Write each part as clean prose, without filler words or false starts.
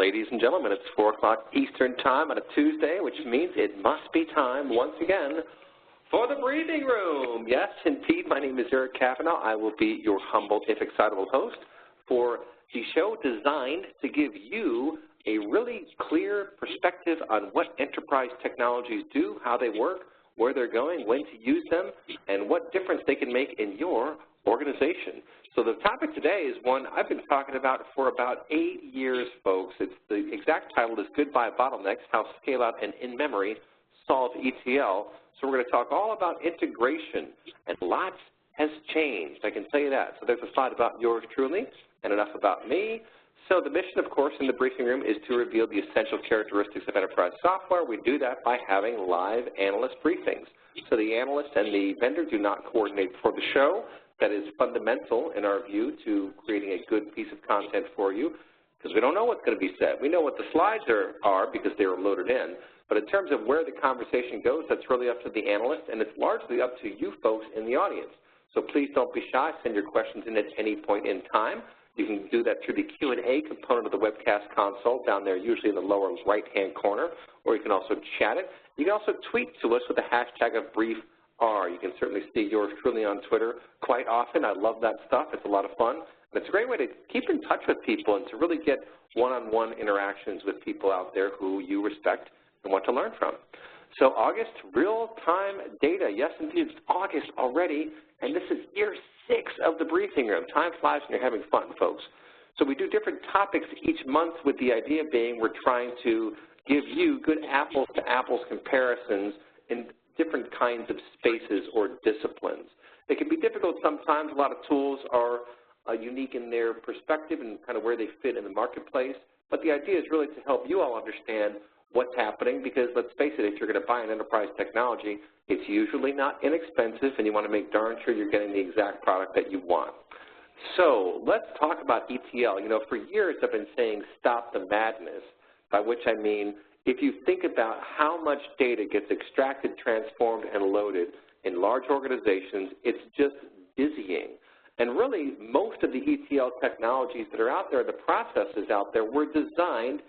ladies and gentlemen. It's 4 o'clock Eastern Time on a Tuesday, which means it must be time once again for the Briefing Room. Yes, indeed, my name is Eric Cavanaugh. I will be your humble, if excitable host for the show designed to give you a really clear perspective on what enterprise technologies do, how they work, where they're going, when to use them, and what difference they can make in your organization. So the topic today is one I've been talking about for about 8 years, folks. It's the exact title is Goodbye Bottlenecks, How Scale-Out and In-Memory Solve ETL. So we're going to talk all about integration, and lots has changed, I can tell you that. So there's a slide about yours truly and enough about me. So the mission, of course, in the Briefing Room is to reveal the essential characteristics of enterprise software. We do that by having live analyst briefings. So the analyst and the vendor do not coordinate for the show. That is fundamental, in our view, to creating a good piece of content for you, because we don't know what's going to be said. We know what the slides are because they were loaded in, but in terms of where the conversation goes, that's really up to the analyst, and it's largely up to you folks in the audience. So please don't be shy. Send your questions in at any point in time. You can do that through the Q&A component of the webcast console down there, usually in the lower right-hand corner, or you can also chat it. You can also tweet to us with the hashtag of BriefR. You can certainly see yours truly on Twitter quite often. I love that stuff. It's a lot of fun. And it's a great way to keep in touch with people and to really get one-on-one interactions with people out there who you respect and want to learn from. So August, real-time data. Yes, indeed, it's August already, and this is year 6 of the Briefing Room. Time flies when you're having fun, folks. So we do different topics each month with the idea being we're trying to give you good apples-to-apples comparisons in different kinds of spaces or disciplines. It can be difficult sometimes. A lot of tools are unique in their perspective and kind of where they fit in the marketplace. But the idea is really to help you all understand what's happening, because let's face it, if you're going to buy an enterprise technology, it's usually not inexpensive, and you want to make darn sure you're getting the exact product that you want. So let's talk about ETL. You know, for years I've been saying stop the madness, by which I mean if you think about how much data gets extracted, transformed, and loaded in large organizations, it's just dizzying. And really, most of the ETL technologies that are out there, the processes out there, were designed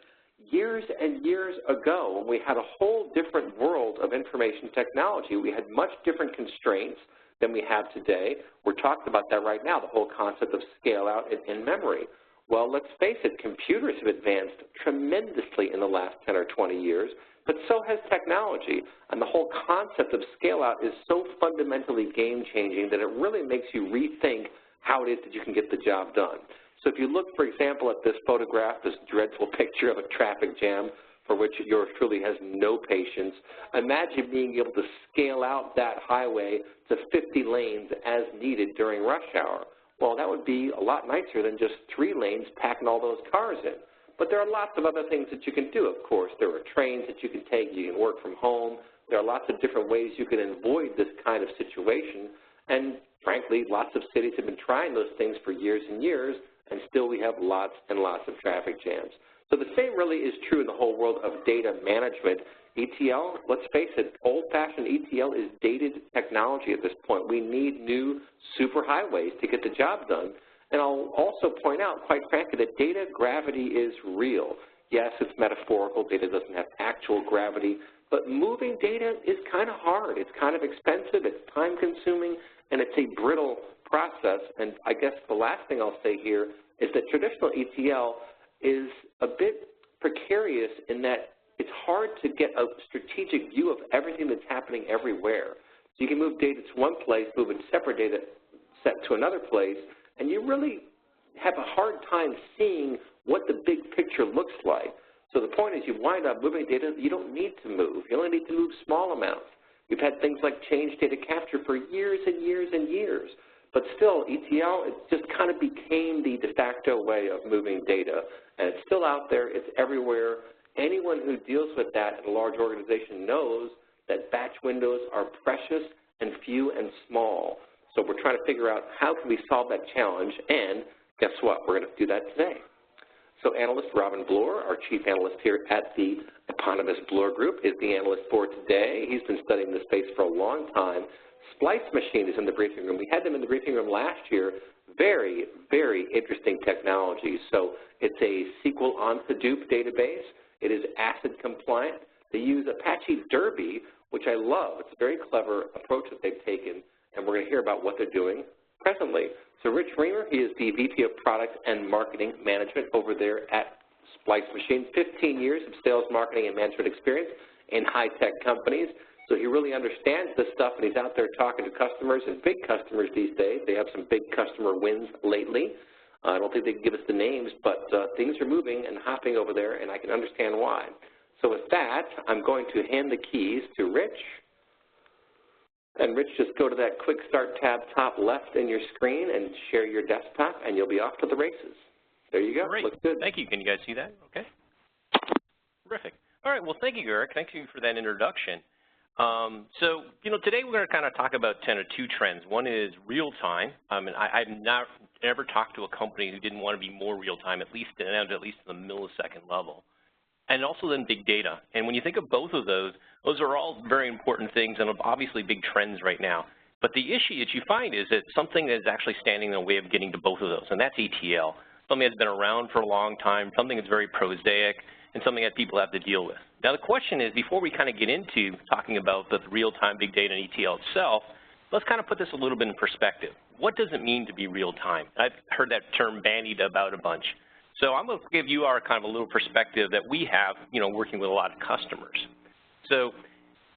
years and years ago when we had a whole different world of information technology. We had much different constraints than we have today. We're talking about that right now, the whole concept of scale-out in memory. Well, let's face it, computers have advanced tremendously in the last 10 or 20 years, but so has technology. And the whole concept of scale-out is so fundamentally game-changing that it really makes you rethink how it is that you can get the job done. So if you look, for example, at this photograph, this dreadful picture of a traffic jam for which yours truly has no patience, imagine being able to scale out that highway to 50 lanes as needed during rush hour. Well, that would be a lot nicer than just 3 lanes packing all those cars in. But there are lots of other things that you can do, of course. There are trains that you can take. You can work from home. There are lots of different ways you can avoid this kind of situation. And frankly, lots of cities have been trying those things for years and years, and still we have lots and lots of traffic jams. So the same really is true in the whole world of data management. ETL, let's face it, old-fashioned ETL is dated technology at this point. We need new superhighways to get the job done. And I'll also point out, quite frankly, that data gravity is real. Yes, it's metaphorical. Data doesn't have actual gravity. But moving data is kind of hard. It's kind of expensive. It's time-consuming. And it's a brittle process. And I guess the last thing I'll say here is that traditional ETL is a bit precarious in that it's hard to get a strategic view of everything that's happening everywhere. So you can move data to one place, move a separate data set to another place, and you really have a hard time seeing what the big picture looks like. So the point is you wind up moving data you don't need to move. You only need to move small amounts. We've had things like change data capture for years and years and years. But still, ETL, it just kind of became the de facto way of moving data. And it's still out there. It's everywhere. Anyone who deals with that in a large organization knows that batch windows are precious and few and small. So we're trying to figure out how can we solve that challenge, and guess what? We're going to do that today. So analyst Robin Bloor, our chief analyst here at the eponymous Bloor Group, is the analyst for today. He's been studying this space for a long time. Splice machine is in the briefing room. We had them in the briefing room last year. Very, very interesting technology. So it's a SQL on Hadoop database. It is ACID compliant. They use Apache Derby, which I love. It's a very clever approach that they've taken, and we're going to hear about what they're doing presently. So Rich Reimer, he is the VP of Product and Marketing Management over there at Splice Machines, 15 years of sales, marketing, and management experience in high-tech companies. So he really understands this stuff, and he's out there talking to customers and big customers these days. They have some big customer wins lately. I don't think they can give us the names, but things are moving and hopping over there, and I can understand why. So with that, I'm going to hand the keys to Rich. And Rich, just go to that Quick Start tab top left in your screen and share your desktop, and you'll be off to the races. There you go. Great. Looks good. Thank you. Can you guys see that? Okay. Terrific. All right. Well, thank you, Eric. Thank you for that introduction. So, today we're going to kind of talk about two trends. One is real-time. I've never talked to a company who didn't want to be more real-time, at least to the millisecond level. And also then big data. And when you think of both of those are all very important things and obviously big trends right now. But the issue that you find is that something that is actually standing in the way of getting to both of those, and that's ETL. Something that's been around for a long time, something that's very prosaic, and something that people have to deal with. Now the question is, before we kind of get into talking about the real-time big data and ETL itself, let's kind of put this a little bit in perspective. What does it mean to be real-time? I've heard that term bandied about a bunch. So I'm going to give you our kind of a little perspective that we have, working with a lot of customers. So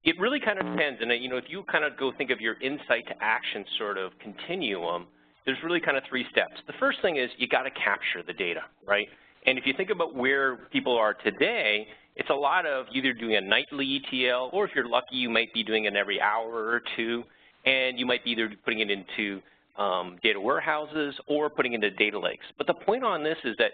it really kind of depends, and if you kind of go think of your insight to action sort of continuum, there's really kind of three steps. The first thing is you got to capture the data, right? And if you think about where people are today, it's a lot of either doing a nightly ETL, or if you're lucky, you might be doing it every hour or two, and you might be either putting it into data warehouses or putting it into data lakes. But the point on this is that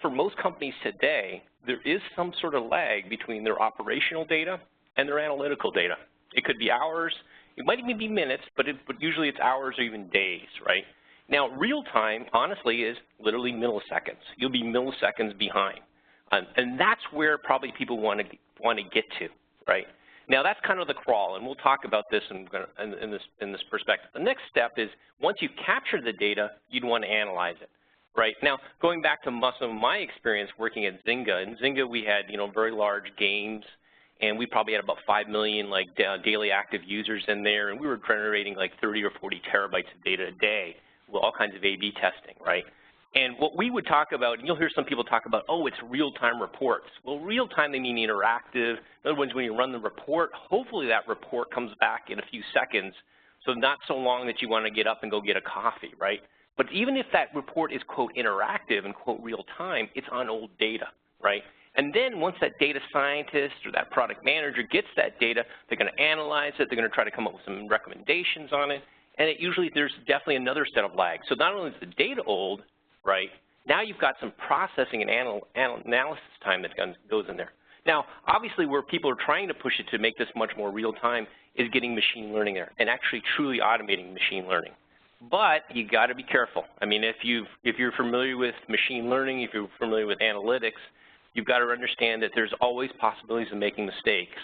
for most companies today, there is some sort of lag between their operational data and their analytical data. It could be hours, it might even be minutes, but usually it's hours or even days, right? Now, real time, honestly, is literally milliseconds. You'll be milliseconds behind. And that's where probably people want to get to, right? Now, that's kind of the crawl, and we'll talk about this in this perspective. The next step is once you've captured the data, you'd want to analyze it, right? Now, going back to some of my experience working at Zynga, in Zynga we had, very large games, and we probably had about 5 million daily active users in there, and we were generating like 30 or 40 terabytes of data a day with all kinds of A/B testing, right? And what we would talk about, and you'll hear some people talk about, oh, it's real-time reports. Well, real-time, they mean interactive. In other words, when you run the report, hopefully that report comes back in a few seconds, so not so long that you want to get up and go get a coffee, right? But even if that report is, quote, interactive and, quote, real-time, it's on old data, right? And then once that data scientist or that product manager gets that data, they're going to analyze it. They're going to try to come up with some recommendations on it. And usually there's definitely another set of lags. So not only is the data old, right, now you've got some processing and analysis time that goes in there. Now, obviously where people are trying to push it to make this much more real time is getting machine learning there and actually truly automating machine learning. But you got to be careful. I mean, if you're familiar with machine learning, if you're familiar with analytics, you've got to understand that there's always possibilities of making mistakes.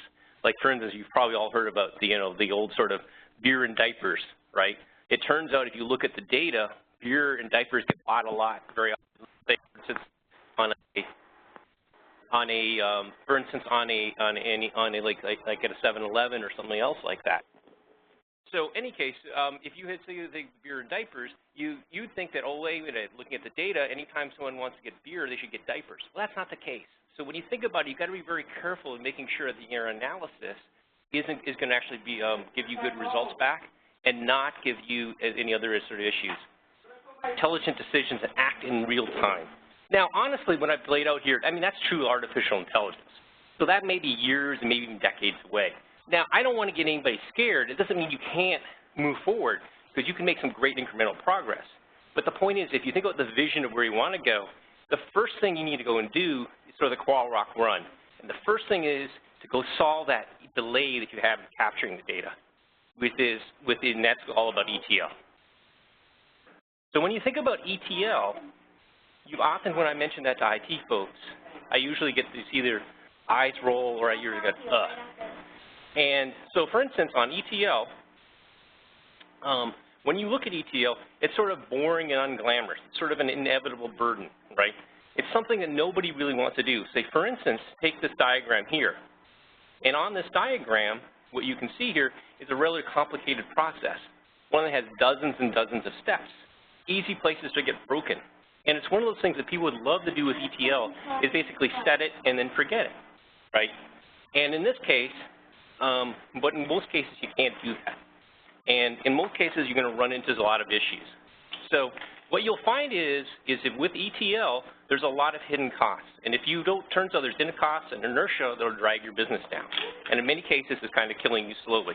Like, for instance, you've probably all heard about the old sort of beer and diapers, right? It turns out if you look at the data, beer and diapers get bought a lot very often. For instance, like at a 7-Eleven or something else like that. So, in any case, if you had say the beer and diapers, you'd think that, oh, wait a minute, looking at the data, anytime someone wants to get beer, they should get diapers. Well, that's not the case. So when you think about it, you've got to be very careful in making sure that your analysis is going to actually give you good results back and not give you any other sort of issues. Intelligent decisions that act in real time. Now, honestly, what I've laid out here, I mean, that's true artificial intelligence. So that may be years and maybe even decades away. Now, I don't want to get anybody scared. It doesn't mean you can't move forward because you can make some great incremental progress. But the point is, if you think about the vision of where you want to go, the first thing you need to go and do is sort of the crawl, rock, run. And the first thing is to go solve that delay that you have in capturing the data, and that's all about ETL. So when you think about ETL, you often, when I mention that to IT folks, I usually get this either eyes roll or I usually get And so, for instance, on ETL, when you look at ETL, it's sort of boring and unglamorous. It's sort of an inevitable burden, right? It's something that nobody really wants to do. Say, for instance, take this diagram here. And on this diagram, what you can see here is a really complicated process, one that has dozens and dozens of steps, easy places to get broken. And it's one of those things that people would love to do with ETL is basically set it and then forget it, right? And in this case, but in most cases, you can't do that. And in most cases, you're going to run into a lot of issues. So what you'll find is that with ETL, there's a lot of hidden costs. And if you don't, turns out there's hidden costs and inertia that'll drag your business down. And in many cases, it's kind of killing you slowly,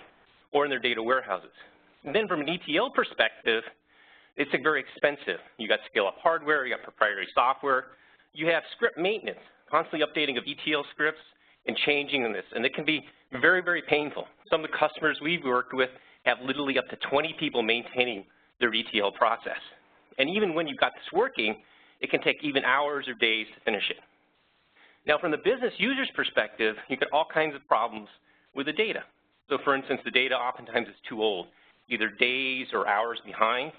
or in their data warehouses. And then from an ETL perspective, it's very expensive. You got scale-up hardware, you got proprietary software, you have script maintenance, constantly updating of ETL scripts and changing in this, and it can be very, very painful. Some of the customers we've worked with have literally up to 20 people maintaining their ETL process. And even when you've got this working, it can take even hours or days to finish it. Now, from the business user's perspective, you get all kinds of problems with the data. So for instance, the data oftentimes is too old, either days or hours behind,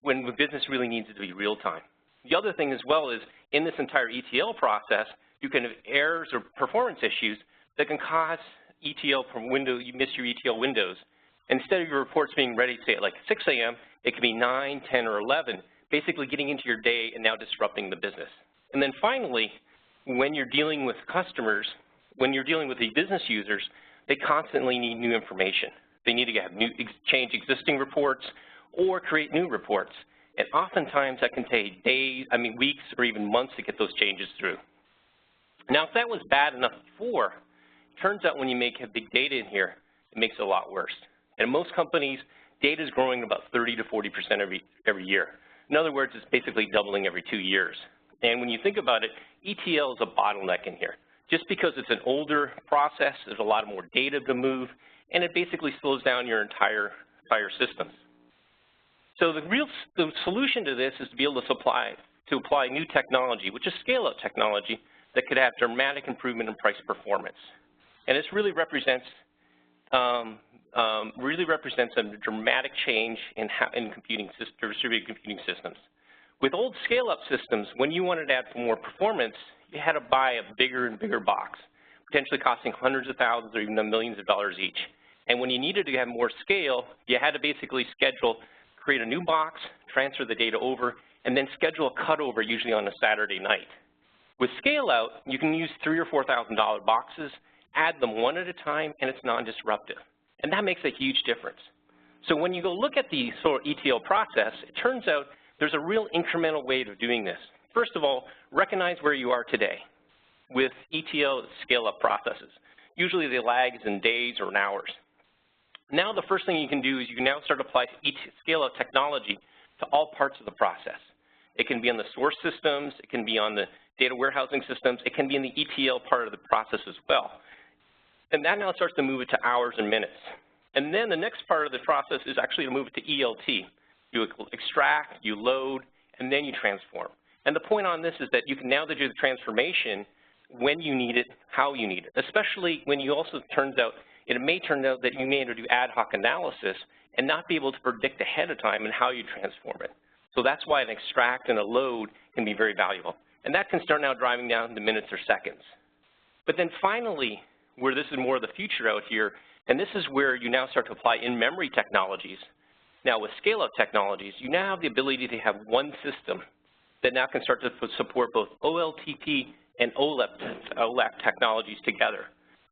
when the business really needs it to be real time. The other thing as well is in this entire ETL process, you can have errors or performance issues that can cause ETL from window, you miss your ETL windows. Instead of your reports being ready, say at like 6 a.m., it could be 9, 10, or 11, basically getting into your day and now disrupting the business. And then finally, when you're dealing with customers, when you're dealing with the business users, they constantly need new information. They need to have change existing reports or create new reports. And oftentimes that can take days, weeks, or even months to get those changes through. Now, if that was bad enough before, it turns out when you have big data in here, it makes it a lot worse. And in most companies, data is growing about 30 to 40% every year. In other words, it's basically doubling every 2 years. And when you think about it, ETL is a bottleneck in here. Just because it's an older process, there's a lot more data to move, and it basically slows down your entire systems. So the solution to this is to be able to apply new technology, which is scale-up technology, that could have dramatic improvement in price performance. And this really represents a dramatic change in distributed computing systems. With old scale-up systems, when you wanted to add more performance, you had to buy a bigger and bigger box, potentially costing hundreds of thousands or even millions of dollars each. And when you needed to have more scale, you had to basically create a new box, transfer the data over, and then schedule a cutover, usually on a Saturday night. With scale-out, you can use $3,000 or $4,000 boxes, add them one at a time, and it's non-disruptive. And that makes a huge difference. So when you go look at the sort of ETL process, it turns out there's a real incremental way of doing this. First of all, recognize where you are today with ETL scale-up processes. Usually the lag is in days or in hours. Now the first thing you can do is you can now start to apply scale-out technology to all parts of the process. It can be on the source systems, it can be on the data warehousing systems, it can be in the ETL part of the process as well. And that now starts to move it to hours and minutes. And then the next part of the process is actually to move it to ELT. You extract, you load, and then you transform. And the point on this is that you can now do the transformation when you need it, how you need it, especially when you also it may turn out that you may need to do ad hoc analysis and not be able to predict ahead of time and how you transform it. So that's why an extract and a load can be very valuable. And that can start now driving down to minutes or seconds. But then finally, where this is more of the future out here, and this is where you now start to apply in-memory technologies. Now with scale-up technologies, you now have the ability to have one system that now can start to support both OLTP and OLAP technologies together.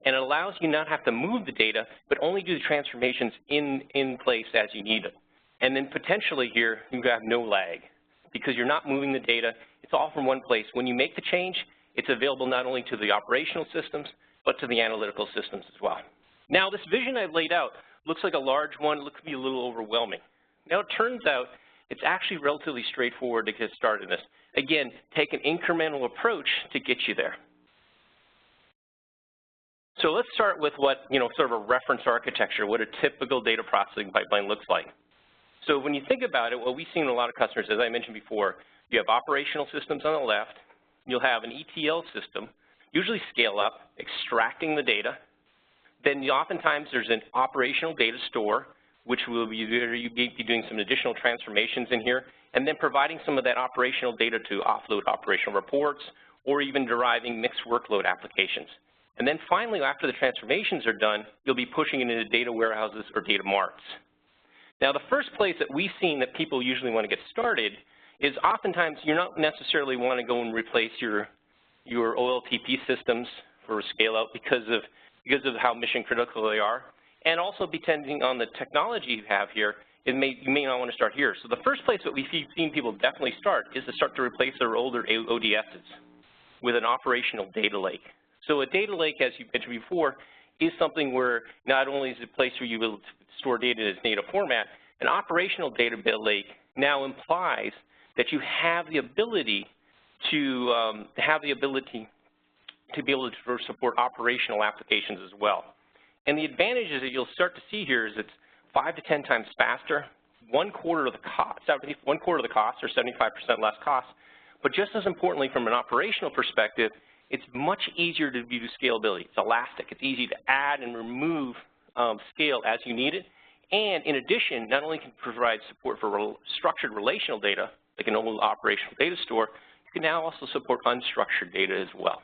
And it allows you not to have to move the data, but only do the transformations in place as you need it. And then potentially here, you have no lag because you're not moving the data. It's all from one place. When you make the change, it's available not only to the operational systems, but to the analytical systems as well. Now, this vision I've laid out looks like a large one. It looks to be a little overwhelming. Now, it turns out it's actually relatively straightforward to get started in this. Again, take an incremental approach to get you there. So let's start with what, sort of a reference architecture, what a typical data processing pipeline looks like. So when you think about it, what we've seen in a lot of customers, as I mentioned before, you have operational systems on the left. You'll have an ETL system, usually scale up, extracting the data. Then oftentimes there's an operational data store which will be doing some additional transformations in here, and then providing some of that operational data to offload operational reports, or even deriving mixed workload applications. And then finally, after the transformations are done, you'll be pushing it into data warehouses or data marts. Now, the first place that we've seen that people usually want to get started is oftentimes you're not necessarily want to go and replace your OLTP systems for scale out because of how mission critical they are, and also depending on the technology you have here, you may not want to start here. So the first place that we've seen people definitely start is to start to replace their older ODSs with an operational data lake. So a data lake, as you mentioned before, is something where not only is it a place where you will store data in its native format, an operational data lake now implies that you have the ability to be able to support operational applications as well. And the advantages that you'll start to see here is it's 5 to 10 times faster, one quarter of the cost or 75% less cost. But just as importantly, from an operational perspective, it's much easier to do scalability. It's elastic. It's easy to add and remove scale as you need it. And in addition, not only can it provide support for structured relational data, like an old operational data store, you can now also support unstructured data as well.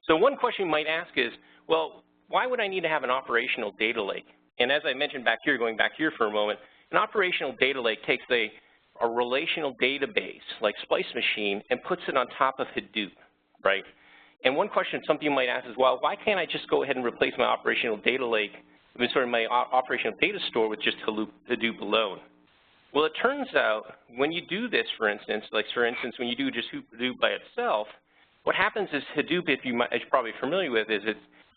So one question you might ask is, well, why would I need to have an operational data lake? And as I mentioned back here, going back here for a moment, an operational data lake takes a relational database like Splice machine and puts it on top of Hadoop, right? And one question some people might ask is, well, why can't I just go ahead and replace my operational data lake, my operational data store with just Hadoop alone? Well, it turns out when you do this, for instance, when you do just Hadoop by itself, what happens is Hadoop, as you're probably familiar with, is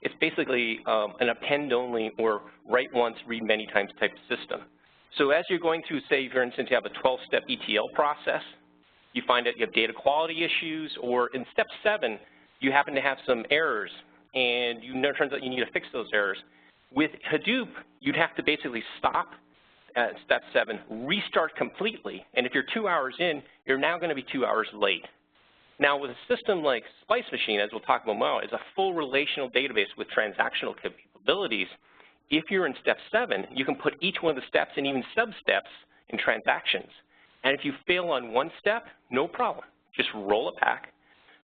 it's basically an append-only or write once, read many times type of system. So as you're going through, say, for instance, you have a 12-step ETL process, you find that you have data quality issues, or in step 7, you happen to have some errors, and it turns out you need to fix those errors. With Hadoop, you'd have to basically stop at step 7, restart completely, and if you're 2 hours in, you're now going to be 2 hours late. Now, with a system like Splice Machine, as we'll talk about tomorrow, is a full relational database with transactional capabilities. If you're in step 7, you can put each one of the steps and even sub-steps in transactions. And if you fail on one step, no problem. Just roll it back.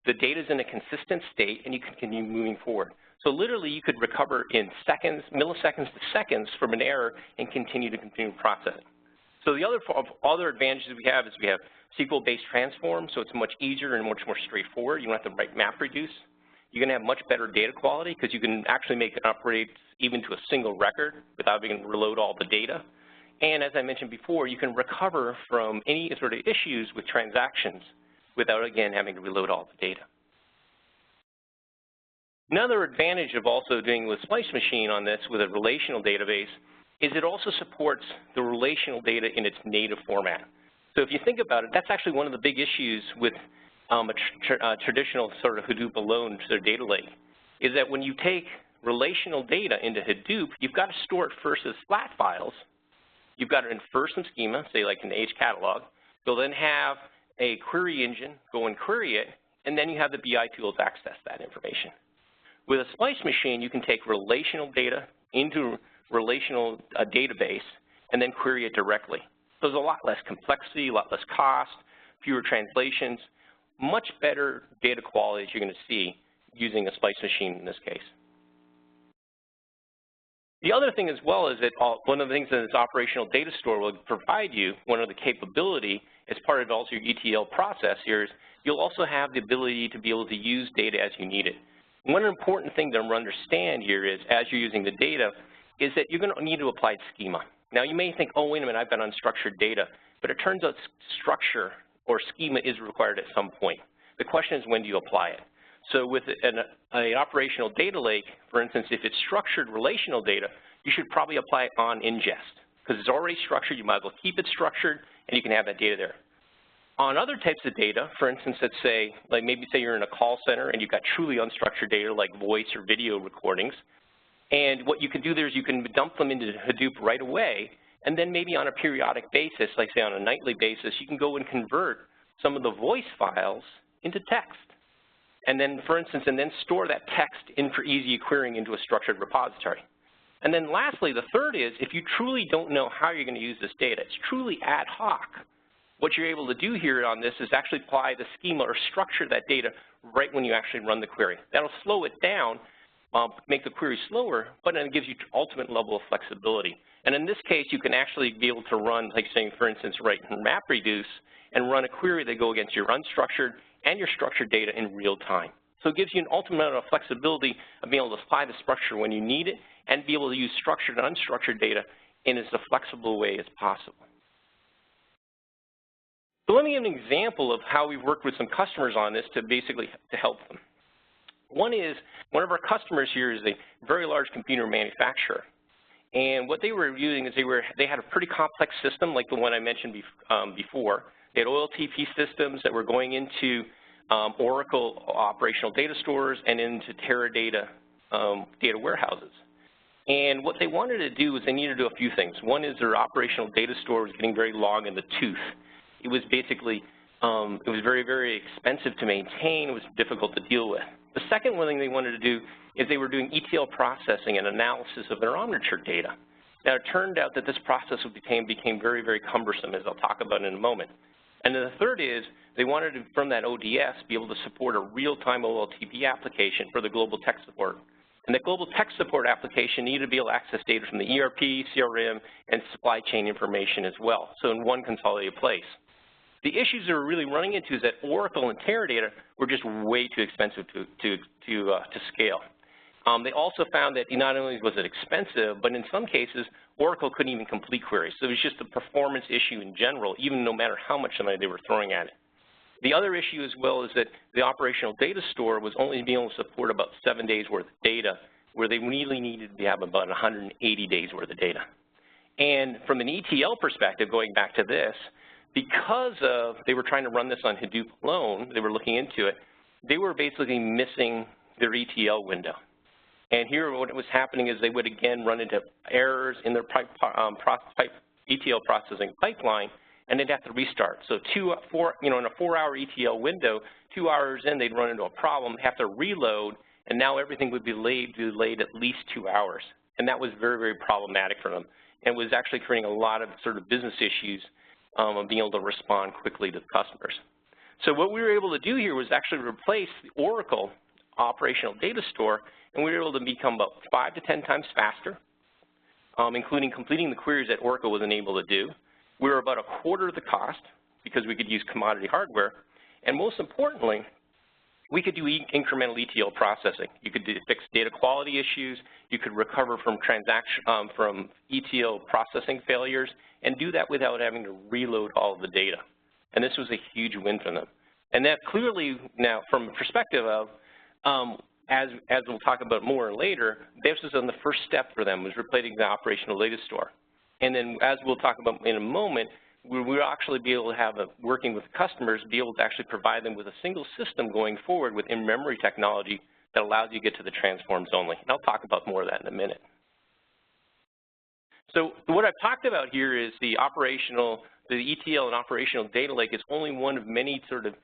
The data's in a consistent state, and you can continue moving forward. So literally, you could recover in seconds, milliseconds to seconds from an error and continue processing. So the other advantages we have is we have SQL-based transforms, so it's much easier and much more straightforward. You don't have to write MapReduce. You're going to have much better data quality because you can actually make it operate even to a single record without having to reload all the data. And as I mentioned before, you can recover from any sort of issues with transactions without, again, having to reload all the data. Another advantage of also doing with Splice Machine on this with a relational database is it also supports the relational data in its native format. So if you think about it, that's actually one of the big issues with a traditional sort of Hadoop alone to their data lake, is that when you take relational data into Hadoop, you've got to store it first as flat files. You've got to infer some schema, say like an age catalog. You'll then have a query engine go and query it, and then you have the BI tools access that information. With a Splice machine, you can take relational data into relational database and then query it directly. So there's a lot less complexity, a lot less cost, fewer translations, much better data quality that you're going to see using a Splice machine in this case. The other thing as well is that one of the things that this operational data store will provide you, one of the capability as part of also your ETL process here is you'll also have the ability to be able to use data as you need it. One important thing to understand here is as you're using the data is that you're going to need to apply schema. Now you may think, oh, wait a minute, I've got unstructured data, but it turns out structure or schema is required at some point. The question is when do you apply it? So with an operational data lake, for instance, if it's structured relational data, you should probably apply it on ingest because it's already structured. You might as well keep it structured and you can have that data there. On other types of data, for instance, let's say, like maybe say you're in a call center and you've got truly unstructured data like voice or video recordings, and what you can do there is you can dump them into Hadoop right away, and then maybe on a periodic basis, like say on a nightly basis, you can go and convert some of the voice files into text. And then, for instance, and then store that text in for easy querying into a structured repository. And then lastly, the third is if you truly don't know how you're going to use this data, it's truly ad hoc. What you're able to do here on this is actually apply the schema or structure that data right when you actually run the query. That'll slow it down, make the query slower, but then it gives you ultimate level of flexibility. And in this case, you can actually be able to run, like saying, for instance, write MapReduce and run a query that go against your unstructured and your structured data in real time. So it gives you an ultimate amount of flexibility of being able to apply the structure when you need it and be able to use structured and unstructured data in as a flexible way as possible. So let me give an example of how we've worked with some customers on this to basically to help them. One of our customers here is a very large computer manufacturer. And what they were using is they had a pretty complex system like the one I mentioned before. They had OLTP systems that were going into Oracle operational data stores and into Teradata data warehouses. And what they wanted to do was they needed to do a few things. One is their operational data store was getting very long in the tooth. It was basically, it was very, very expensive to maintain. It was difficult to deal with. The second one thing they wanted to do is they were doing ETL processing and analysis of their unstructured data. Now, it turned out that this process became very, very cumbersome, as I'll talk about in a moment. And then the third is they wanted to, from that ODS, be able to support a real-time OLTP application for the global tech support. And the global tech support application needed to be able to access data from the ERP, CRM, and supply chain information as well, so in one consolidated place. The issues they were really running into is that Oracle and Teradata were just way too expensive to scale. They also found that not only was it expensive, but in some cases, Oracle couldn't even complete queries. So it was just a performance issue in general, even no matter how much money they were throwing at it. The other issue as well is that the operational data store was only being able to support about 7 days worth of data, where they really needed to have about 180 days worth of data. And from an ETL perspective, going back to this, because they were trying to run this on Hadoop alone, they were looking into it, they were basically missing their ETL window. And here what was happening is they would again run into errors in their ETL processing pipeline, and they'd have to restart. So in a 4-hour ETL window, 2 hours in, they'd run into a problem, have to reload, and now everything would be delayed at least 2 hours. And that was very, very problematic for them. And was actually creating a lot of sort of business issues of being able to respond quickly to the customers. So what we were able to do here was actually replace the Oracle operational data store, and we were able to become about 5 to 10 times faster, including completing the queries that Oracle wasn't able to do. We were about 1/4 of the cost because we could use commodity hardware, and most importantly, we could do incremental ETL processing. You could fix data quality issues. You could recover from from ETL processing failures, and do that without having to reload all of the data. And this was a huge win for them. And that clearly now, from a perspective of, as we'll talk about more later, this was on the first step for them, was replacing the operational data store. And then, as we'll talk about in a moment, we'll actually be able to have, working with customers, be able to actually provide them with a single system going forward with in-memory technology that allows you to get to the transforms only. And I'll talk about more of that in a minute. So what I've talked about here is the ETL and operational data lake is only one of many sort of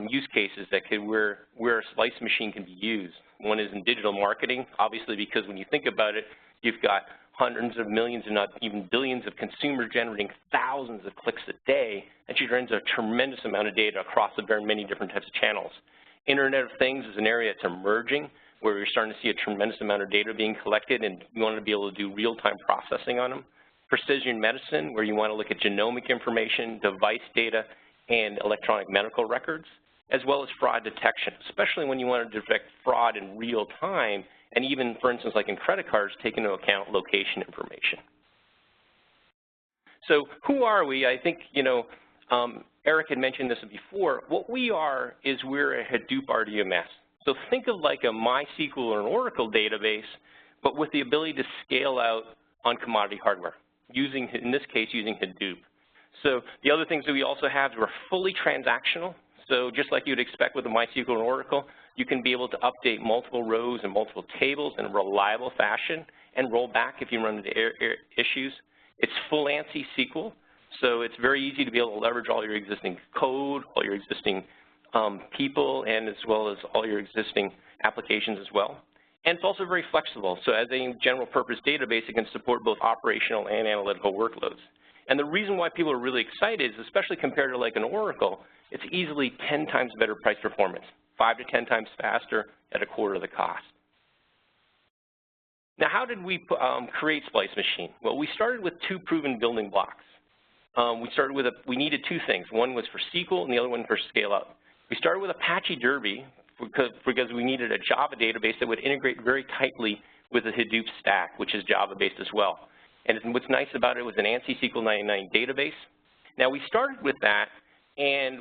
use cases that where a Splice machine can be used. One is in digital marketing, obviously, because when you think about it, you've got hundreds of millions, and not even billions of consumers generating thousands of clicks a day, and she generates a tremendous amount of data across the very many different types of channels. Internet of Things is an area that's emerging, where you're starting to see a tremendous amount of data being collected, and you want to be able to do real-time processing on them. Precision medicine, where you want to look at genomic information, device data, and electronic medical records, as well as fraud detection, especially when you want to detect fraud in real time, and even, for instance, like in credit cards, take into account location information. So who are we? I think, Eric had mentioned this before. What we are is we're a Hadoop RDMS. So think of like a MySQL or an Oracle database, but with the ability to scale out on commodity hardware, in this case, using Hadoop. So the other things that we also have is we're fully transactional. So just like you'd expect with a MySQL and Oracle, you can be able to update multiple rows and multiple tables in a reliable fashion and roll back if you run into issues. It's full ANSI SQL, so it's very easy to be able to leverage all your existing code, all your existing people, and as well as all your existing applications as well. And it's also very flexible. So as a general purpose database, it can support both operational and analytical workloads. And the reason why people are really excited is, especially compared to like an Oracle, it's easily 10 times better price performance, 5 to 10 times faster at a quarter of the cost. Now, how did we create Splice Machine? Well, we started with 2 proven building blocks. We needed 2 things. One was for SQL and the other one for scale up. We started with Apache Derby because we needed a Java database that would integrate very tightly with the Hadoop stack, which is Java-based as well. And what's nice about it was an ANSI SQL 99 database. Now, we started with that, and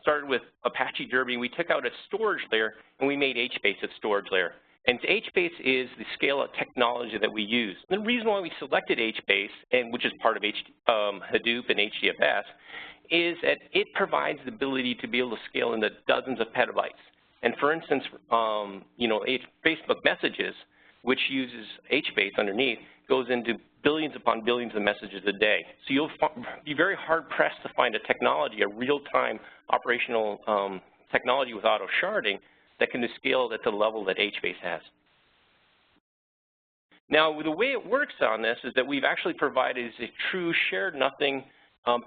started with Apache Derby, and we took out a storage layer, and we made HBase a storage layer. And HBase is the scale-out technology that we use. The reason why we selected HBase, which is part of Hadoop and HDFS, is that it provides the ability to be able to scale into dozens of petabytes. And for instance, Facebook Messages, which uses HBase underneath, goes into billions upon billions of messages a day. So you'll be very hard-pressed to find a technology, a real-time operational technology with auto-sharding that can scale at the level that HBase has. Now, the way it works on this is that we've actually provided a true shared nothing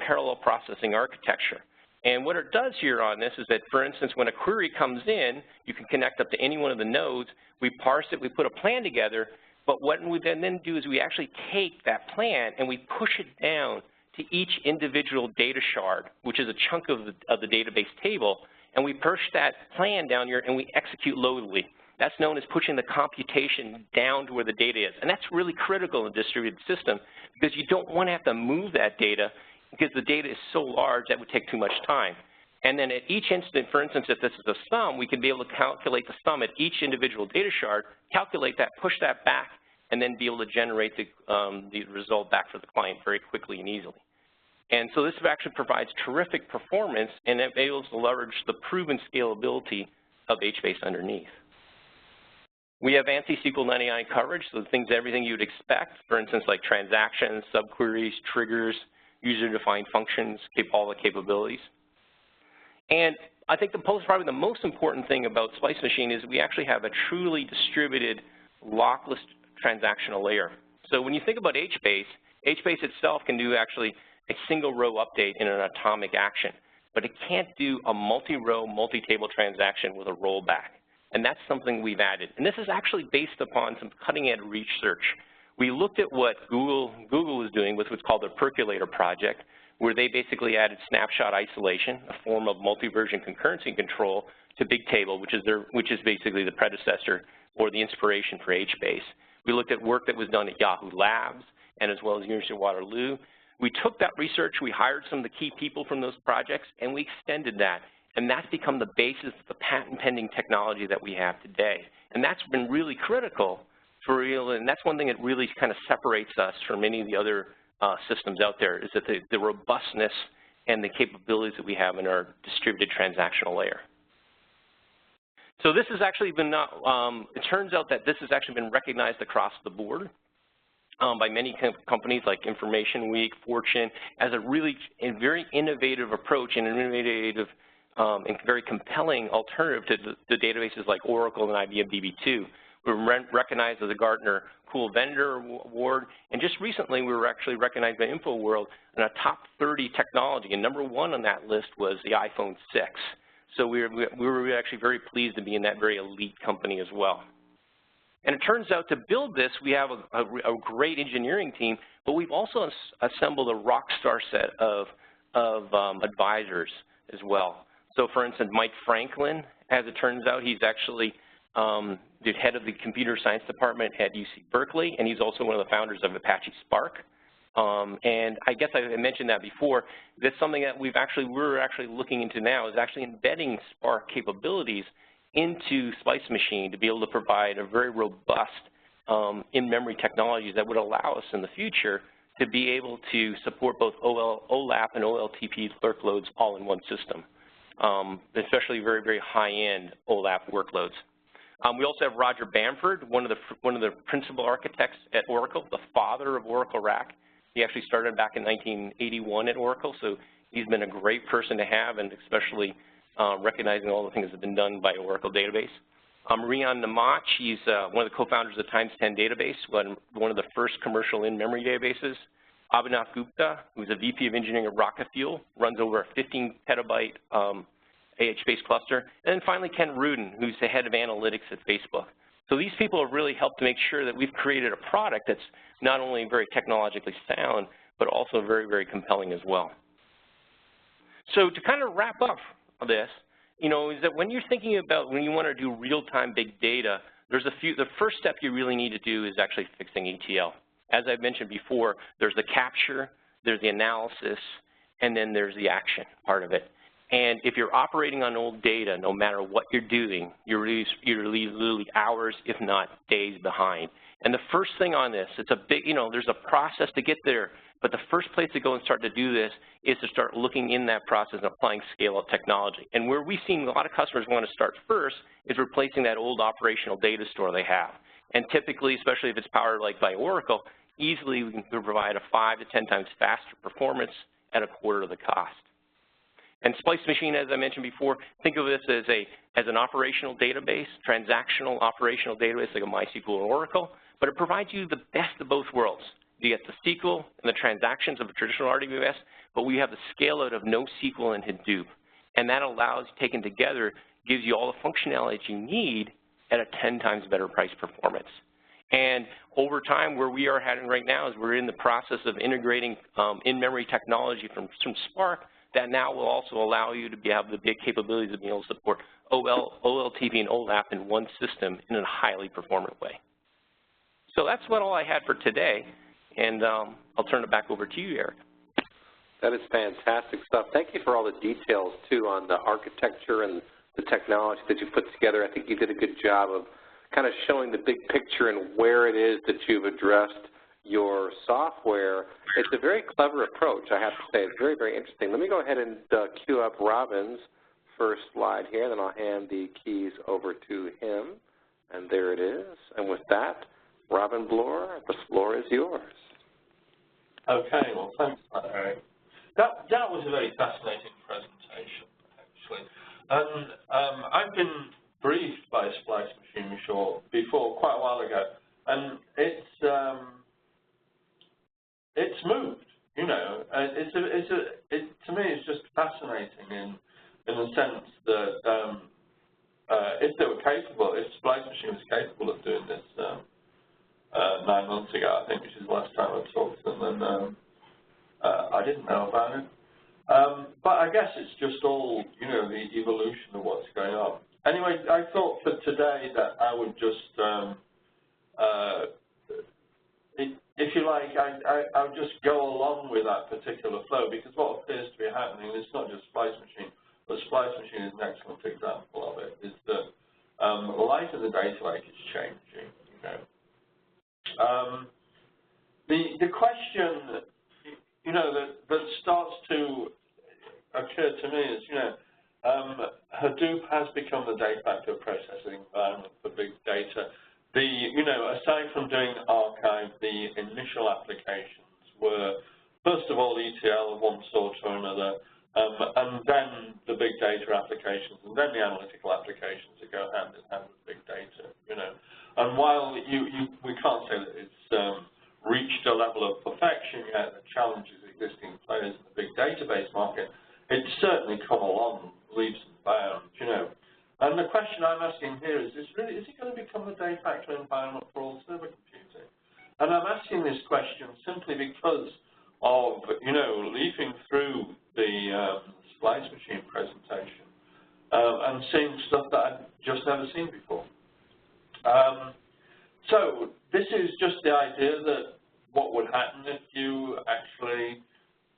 parallel processing architecture. And what it does here on this is that, for instance, when a query comes in, you can connect up to any one of the nodes. We parse it, we put a plan together, but what we then do is we actually take that plan and we push it down to each individual data shard, which is a chunk of the database table, and we push that plan down here and we execute locally. That's known as pushing the computation down to where the data is. And that's really critical in a distributed system because you don't want to have to move that data because the data is so large that would take too much time. And then at each instant, for instance, if this is a sum, we can be able to calculate the sum at each individual data shard, calculate that, push that back, and then be able to generate the result back for the client very quickly and easily. And so this actually provides terrific performance and it enables to leverage the proven scalability of HBase underneath. We have ANSI SQL 99 coverage, so everything you'd expect, for instance, like transactions, subqueries, triggers, user-defined functions, all the capabilities. And I think probably the most important thing about Splice Machine is we actually have a truly distributed lockless transactional layer. So when you think about HBase itself can do actually a single row update in an atomic action, but it can't do a multi-row, multi-table transaction with a rollback. And that's something we've added. And this is actually based upon some cutting-edge research. We looked at what Google was doing with what's called the Percolator project, where they basically added snapshot isolation, a form of multi-version concurrency control, to Bigtable, which is basically the predecessor or the inspiration for HBase. We looked at work that was done at Yahoo Labs and as well as University of Waterloo. We took that research, we hired some of the key people from those projects, and we extended that. And that's become the basis of the patent-pending technology that we have today. And that's been really critical for real, and that's one thing that really kind of separates us from many of the other systems out there, is that the robustness and the capabilities that we have in our distributed transactional layer. So this has actually been, it turns out that this has actually been recognized across the board by many companies like Information Week, Fortune, as a really very innovative approach and an innovative and very compelling alternative to the databases like Oracle and IBM DB2. We were recognized as a Gartner Cool Vendor Award, and just recently we were actually recognized by InfoWorld in a top 30 technology, and #1 on that list was the iPhone 6. So we were actually very pleased to be in that very elite company as well. And it turns out to build this, we have a great engineering team, but we've also assembled a rock star set of advisors as well. So for instance, Mike Franklin, as it turns out, he's actually the head of the computer science department at UC Berkeley, and he's also one of the founders of Apache Spark. And I guess I mentioned that before. That's something that we're actually looking into now, is actually embedding Spark capabilities into Splice Machine to be able to provide a very robust in-memory technologies that would allow us in the future to be able to support both OLAP and OLTP workloads all in one system, especially very, very high-end OLAP workloads. We also have Roger Bamford, one of the principal architects at Oracle, the father of Oracle RAC. He actually started back in 1981 at Oracle, so he's been a great person to have, and especially recognizing all the things that have been done by Oracle Database. Rian Namach, he's one of the co-founders of Times 10 database, one of the first commercial in-memory databases. Abhinav Gupta, who's a VP of Engineering at Rocket Fuel, runs over a 15 petabyte AH-based cluster. And then finally, Ken Rudin, who's the head of analytics at Facebook. So these people have really helped to make sure that we've created a product that's not only very technologically sound, but also very, very compelling as well. So to kind of wrap up this, is that when you're thinking about when you want to do real-time big data, there's the first step you really need to do is actually fixing ETL. As I mentioned before, there's the capture, there's the analysis, and then there's the action part of it. And if you're operating on old data, no matter what you're doing, you're literally hours, if not days behind. And the first thing on this, it's a big, there's a process to get there, but the first place to go and start to do this is to start looking in that process and applying scale-up technology. And where we've seen a lot of customers want to start first is replacing that old operational data store they have. And typically, especially if it's powered like by Oracle, easily we can provide a 5 to 10 times faster performance at a quarter of the cost. And Splice Machine, as I mentioned before, think of this as an operational database, transactional operational database like a MySQL or Oracle, but it provides you the best of both worlds. You get the SQL and the transactions of a traditional RDBMS, but we have the scale out of NoSQL and Hadoop. And that allows, taken together, gives you all the functionality that you need at a 10 times better price performance. And over time, where we are heading right now is we're in the process of integrating in-memory technology from Spark that now will also allow you to have the big capabilities of being able to support OLTP and OLAP in one system in a highly performant way. So that's all I had for today, and I'll turn it back over to you, Eric. That is fantastic stuff. Thank you for all the details, too, on the architecture and the technology that you put together. I think you did a good job of kind of showing the big picture and where it is that you've addressed your software. It's a very clever approach, I have to say. It's very, very interesting. Let me go ahead and queue up Robin's first slide here, then I'll hand the keys over to him. And there it is. And with that, Robin Bloor, the floor is yours. Okay, well, thanks, Eric. That was a very fascinating presentation, actually. And I've been briefed by Splice Machine before quite a while ago, and it's moved. To me, it's just fascinating in the sense that if they were capable, if Splice Machine was capable of doing this 9 months ago, I think, which is the last time I talked to them, and I didn't know about it. But I guess it's just all, the evolution of what's going on. Anyway, I thought for today that I would just, if you like, I would just go along with that particular flow, because what appears to be happening, it's not just Splice Machine, but Splice Machine is an excellent example of it, is that the life of the data lake is changing, The question, that starts to occur to me is, Hadoop has become the de facto processing environment for big data. Aside from doing archive, the initial applications were, first of all, ETL of one sort or another, and then the big data applications, and then the analytical applications that go hand in hand with big data, And while we can't say that it's reached a level of perfection yet that challenges existing players in the big database market, it's certainly come along leaps and bounds, And the question I'm asking here is it going to become the de facto environment for all server computing? And I'm asking this question simply because of, leafing through the Splice Machine presentation and seeing stuff that I've just never seen before. So this is just the idea that what would happen if you actually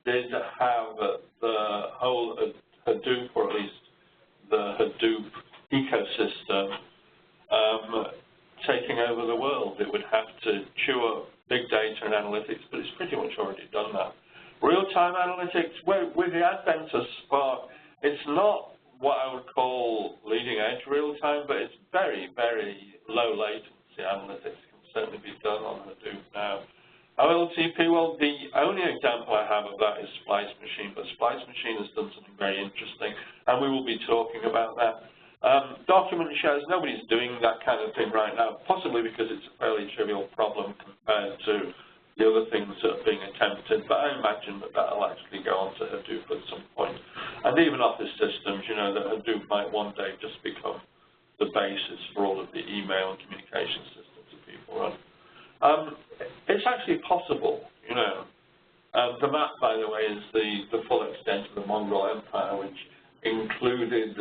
did have the whole Hadoop, or at least the Hadoop ecosystem, taking over the world. It would have to chew up big data and analytics, but it's pretty much already done that. Real-time analytics, with the advent of Spark, it's not what I would call leading-edge real-time, but it's very, very low latency analytics can certainly be done on Hadoop now. OLTP, well, the only example I have of that is Splice Machine, but Splice Machine has done something very interesting, and we will be talking about that. Document shares, nobody's doing that kind of thing right now, possibly because it's a fairly trivial problem compared to the other things that are being attempted, but I imagine that that'll actually go onto Hadoop at some point. And even Office systems, you know, that Hadoop might one day just become the basis for all of the email and communication systems that people run. It's actually possible, you know. The map, by the way, is the full extent of the Mongol Empire, which included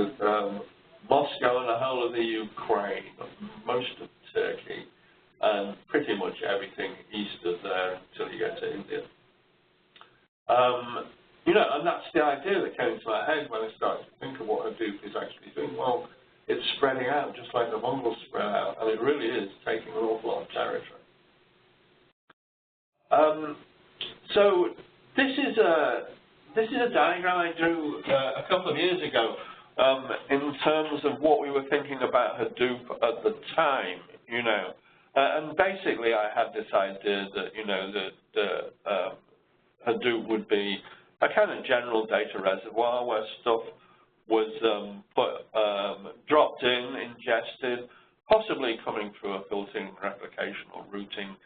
Moscow and the whole of the Ukraine, most of Turkey, and pretty much everything east of there until you get to India. You know, and that's the idea that came into my head when I started to think of what Hadoop is actually doing. Well, it's spreading out just like the Mongols spread out, and it really is taking an awful lot of territory. So this is a diagram I drew a couple of years ago in terms of what we were thinking about Hadoop at the time, you know. And basically I had this idea that, you know, that Hadoop would be a kind of general data reservoir where stuff was dropped in, ingested, possibly coming through a filtering, replication, or routing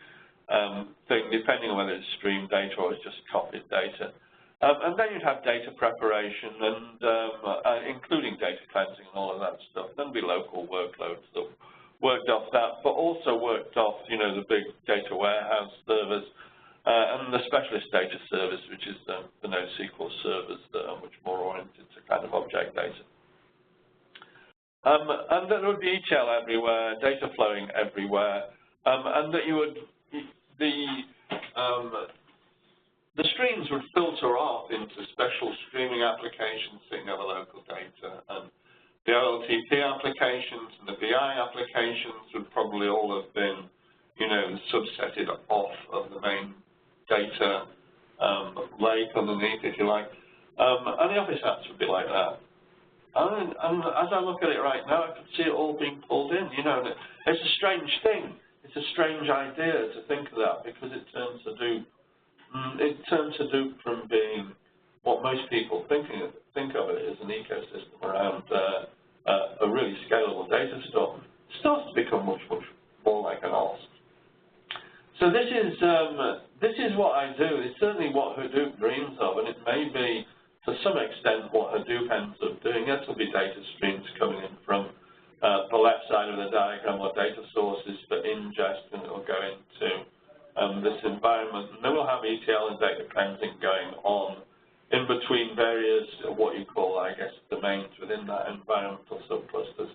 thing, depending on whether it's streamed data or it's just copied data. And then you'd have data preparation and including data cleansing and all of that stuff. Then be local workloads that worked off that, but also worked off, you know, the big data warehouse servers and the specialist data service, which is the NoSQL servers that are much more oriented to kind of object data. And there would be ETL everywhere, data flowing everywhere, and that you would the streams would filter off into special streaming applications sitting over local data, and the OLTP applications and the BI applications would probably all have been, you know, subsetted off of the main data lake underneath, if you like, and the Office apps would be like that. And as I look at it right now, I can see it all being pulled in. You know, it's a strange thing. It's a strange idea to think of that, because it turns Hadoop from being what most people think of it as an ecosystem around a really scalable data store. It starts to become much more like an OS. So this is what I do. It's certainly what Hadoop dreams of, and it may be to some extent what Hadoop ends up doing. This will be data streams coming in from the left side of the diagram, or data sources for ingest, and it will go into this environment. And then we'll have ETL and data cleansing going on in between various, what you call, I guess, domains within that environmental subclusters.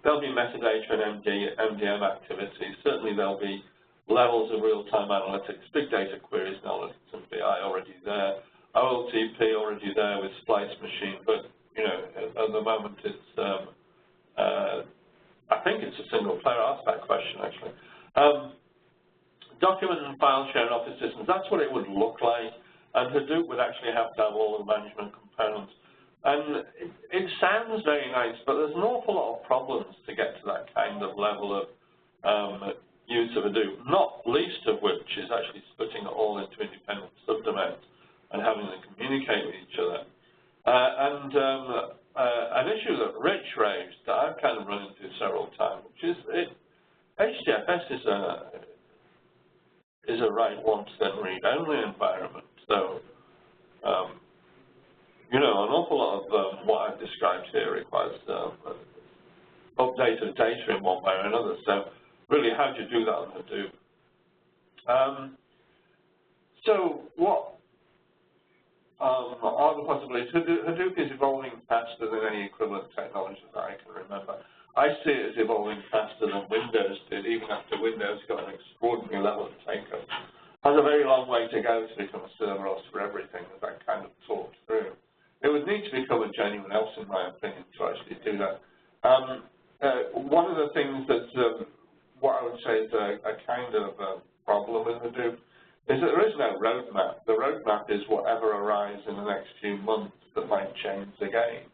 There'll be metadata and MDM activities. Certainly there'll be levels of real-time analytics, big data queries, analytics and BI already there, OLTP already there with Splice machine, but, you know, at the moment it's, I think it's a single player. I asked that question, actually. Document and file share in Office systems, that's what it would look like, and Hadoop would actually have to have all the management components. And it sounds very nice, but there's an awful lot of problems to get to that kind of level of use of Hadoop, not least of which is actually splitting it all into independent subdomains and having them communicate with each other. An issue that Rich raised that I've kind of run into several times, which is HDFS is a write once then read only environment. So, you know, an awful lot of what I've described here requires update of data in one way or another. So, really, how do you do that on Hadoop? So, what are the possibilities? Hadoop is evolving faster than any equivalent technology that I can remember. I see it as evolving faster than Windows did, even after Windows got an extraordinary level of take-up. Has a very long way to go to become a server OS for everything, as I kind of talked through. It would need to become a genuine else, in my opinion, to actually do that. One of the things that, what I would say is a kind of problem with Hadoop is that there is no roadmap. The roadmap is whatever arrives in the next few months that might change the game.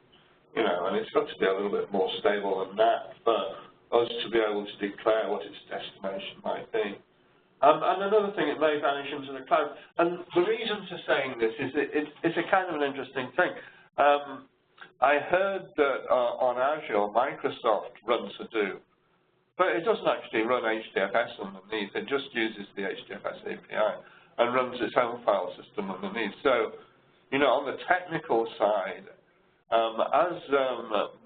You know, and it's got to be a little bit more stable than that for us to be able to declare what its destination might be. And another thing, it may vanish into the cloud. And the reason for saying this is it's a kind of an interesting thing. I heard that on Azure, Microsoft runs Hadoop, but it doesn't actually run HDFS underneath. It just uses the HDFS API and runs its own file system underneath. So, you know, on the technical side, as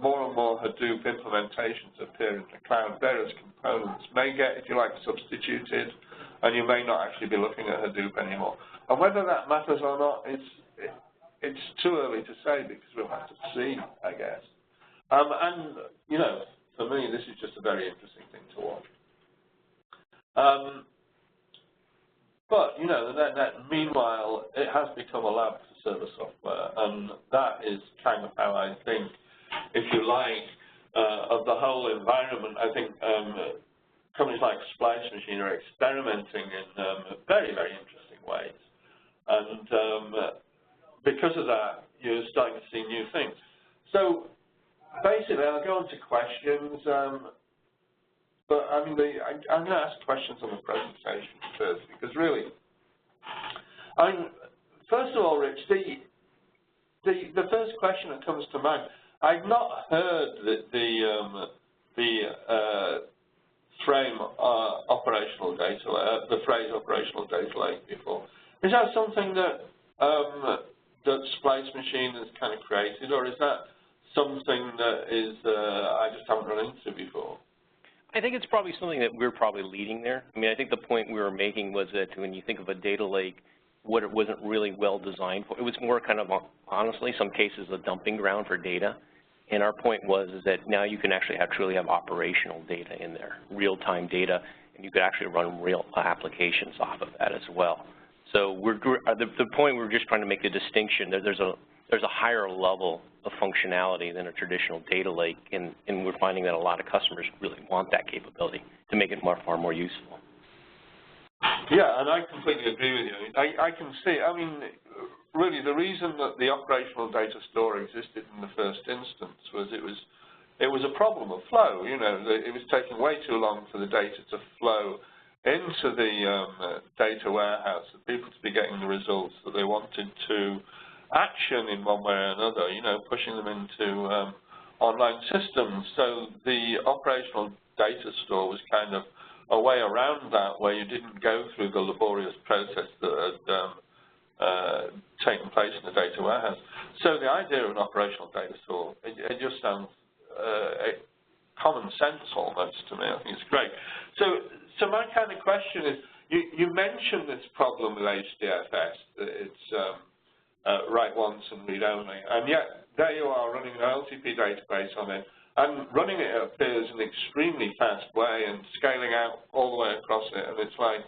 more and more Hadoop implementations appear in the cloud, various components may get, if you like, substituted, and you may not actually be looking at Hadoop anymore. And whether that matters or not, it's too early to say because we'll have to see, I guess. And, you know, for me, this is just a very interesting thing to watch. But, you know, meanwhile, it has become a lab for server software, and that is kind of how I think, if you like, of the whole environment. I think companies like Splice Machine are experimenting in very, very interesting ways. And because of that, you're starting to see new things. So basically, I'll go on to questions. But I mean, I'm going to ask questions on the presentation first, because really, I mean, first of all, Rich, the first question that comes to mind, I've not heard the phrase operational data lake before. Is that something that that Splice Machine has kind of created, or is that something that is I just haven't run into before? I think it's probably something that we're probably leading there. I mean, I think the point we were making was that when you think of a data lake, what it wasn't really well designed for, it was more kind of, honestly, some cases, a dumping ground for data. And our point was is that now you can actually truly have operational data in there, real-time data, and you could actually run real applications off of that as well. So the point we're just trying to make the distinction that there's a higher level of functionality than a traditional data lake, and we're finding that a lot of customers really want that capability to make it far more useful. Yeah, and I completely agree with you. I can see, I mean, really the reason that the operational data store existed in the first instance was it was a problem of flow. You know, it was taking way too long for the data to flow into the data warehouse, for people to be getting the results that they wanted to action in one way or another, you know, pushing them into online systems. So the operational data store was kind of a way around that, where you didn't go through the laborious process that had taken place in the data warehouse. So the idea of an operational data store, it just sounds common sense almost to me. I think it's great. So my kind of question is, you mentioned this problem with HDFS, that it's write once and read only, and yet there you are running an LTP database on it, and running it appears an extremely fast way and scaling out all the way across it, and it's like,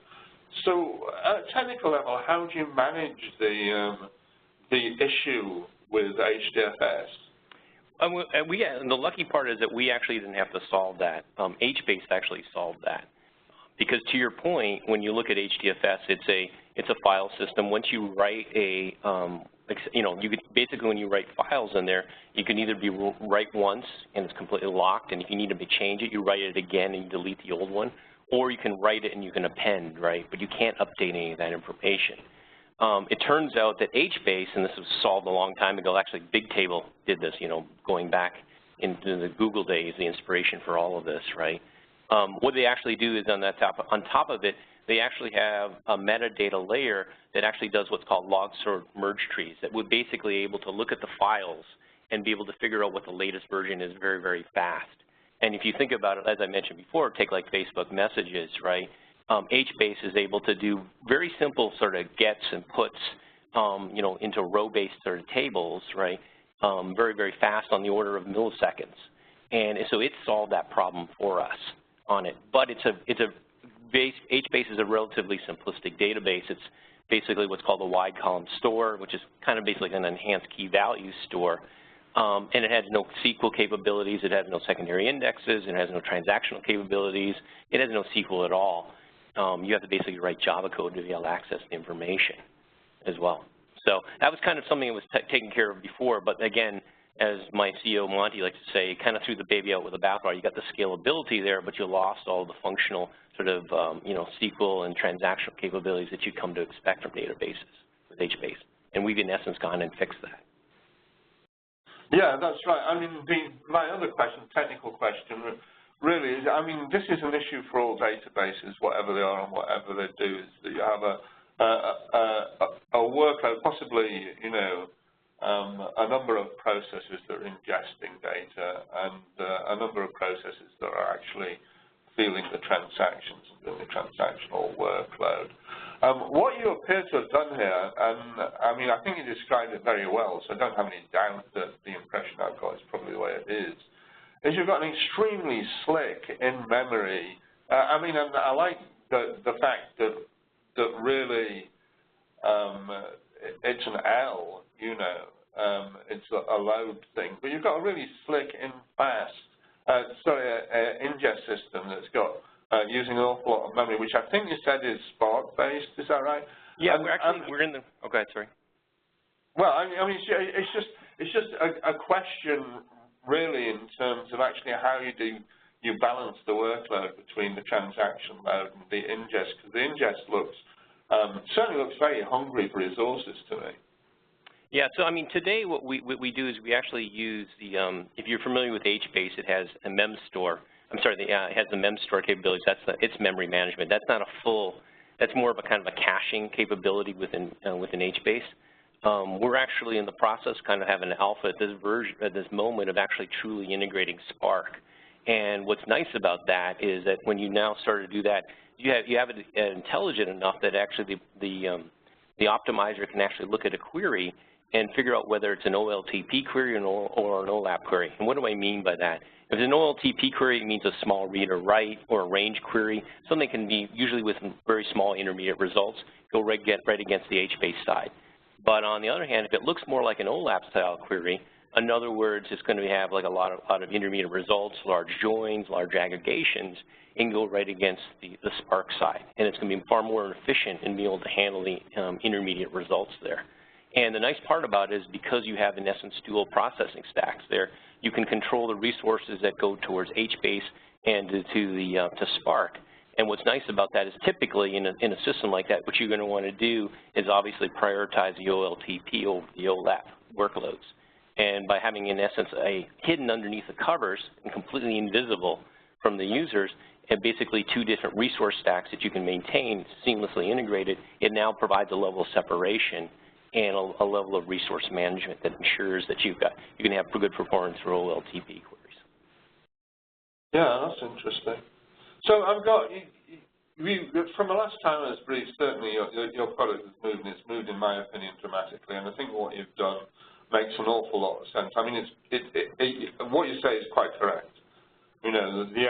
so at a technical level, how do you manage the issue with HDFS? And the lucky part is that we actually didn't have to solve that. HBase actually solved that. Because to your point, when you look at HDFS, it's a file system. Once you write a, you know, you could basically when you write files in there, you can either write once and it's completely locked, and if you need to change it, you write it again and you delete the old one, or you can write it and you can append, right? But you can't update any of that information. It turns out that HBase, and this was solved a long time ago, actually Bigtable did this, you know, going back into the Google days, the inspiration for all of this, right? What they actually do is on top of it, they actually have a metadata layer that actually does what's called log sort merge trees that would basically able to look at the files and be able to figure out what the latest version is very, very fast. And if you think about it, as I mentioned before, take like Facebook messages, right? HBase is able to do very simple sort of gets and puts, you know, into row-based sort of tables, right? Very, very fast on the order of milliseconds. And so it solved that problem for us on it. But HBase is a relatively simplistic database. It's basically what's called a wide column store, which is kind of basically an enhanced key value store. And it has no SQL capabilities. It has no secondary indexes. It has no transactional capabilities. It has no SQL at all. You have to basically write Java code to be able to access the information as well. So that was kind of something that was taken care of before. But again, as my CEO Monty likes to say, kind of threw the baby out with the bathwater. You got the scalability there, but you lost all the functional sort of you know, SQL and transactional capabilities that you come to expect from databases with HBase. And we've in essence gone and fixed that. Yeah, that's right. I mean, my other question, technical question, really is, I mean, this is an issue for all databases, whatever they are and whatever they do, is that you have a workload, possibly, you know, a number of processes that are ingesting data and a number of processes that are actually feeling the transactions and doing the transactional workload. What you appear to have done here, and I mean, I think you described it very well, so I don't have any doubt that the impression I've got is probably the way it is you've got an extremely slick in-memory. I mean, and I like the fact that really it's an L, you know, it's a load thing, but you've got a really slick ingest system that's got using an awful lot of memory, which I think you said is Spark-based. Is that right? Yeah, we're in the. Okay, sorry. Well, I mean, it's just a question, really, in terms of actually how you balance the workload between the transaction load and the ingest, because the ingest certainly looks very hungry for resources to me. Yeah, so I mean, today what we do is we actually use the, if you're familiar with HBase, it has a mem store. I'm sorry, it has the mem store capabilities. It's memory management. That's not a full. That's more of a kind of a caching capability within HBase. We're actually in the process, kind of having an alpha at this moment of actually truly integrating Spark. And what's nice about that is that when you now start to do that, you have it intelligent enough that actually the optimizer can actually look at a query and figure out whether it's an OLTP query or an OLAP query. And what do I mean by that? If it's an OLTP query, it means a small read or write or a range query. Something can be usually with very small intermediate results, go right against the HBase side. But on the other hand, if it looks more like an OLAP style query, in other words, it's going to have like a lot of intermediate results, large joins, large aggregations, and go right against the Spark side. And it's going to be far more efficient in being able to handle the intermediate results there. And the nice part about it is because you have, in essence, dual processing stacks there, you can control the resources that go towards HBase and to Spark. And what's nice about that is typically in a system like that, what you're going to want to do is obviously prioritize the OLTP over the OLAP workloads. And by having, in essence, a hidden underneath the covers and completely invisible from the users, and basically two different resource stacks that you can maintain seamlessly integrated, it now provides a level of separation and a level of resource management that ensures that you can have good performance for OLTP queries. Yeah, that's interesting. So I've got, from the last time I was briefed, certainly your product has moved, and it's moved, in my opinion, dramatically. And I think what you've done makes an awful lot of sense. I mean, what you say is quite correct. You know, the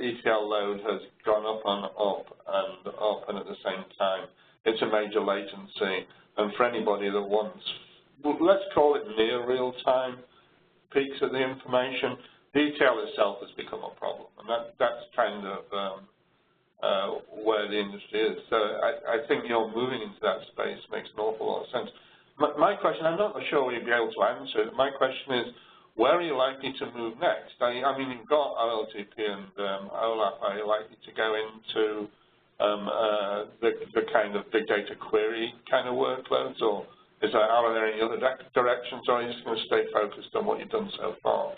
ETL load has gone up and up, and at the same time, it's a major latency. And for anybody that wants, let's call it near real-time peaks at the information, the ETL itself has become a problem. And that's kind of where the industry is. So I think moving into that space makes an awful lot of sense. My question, I'm not sure you'll be able to answer it. My question is, where are you likely to move next? I mean, you've got OLTP and OLAP. Are you likely to go into the kind of big data query kind of workloads, or are there any other directions, or are you just going to stay focused on what you've done so far?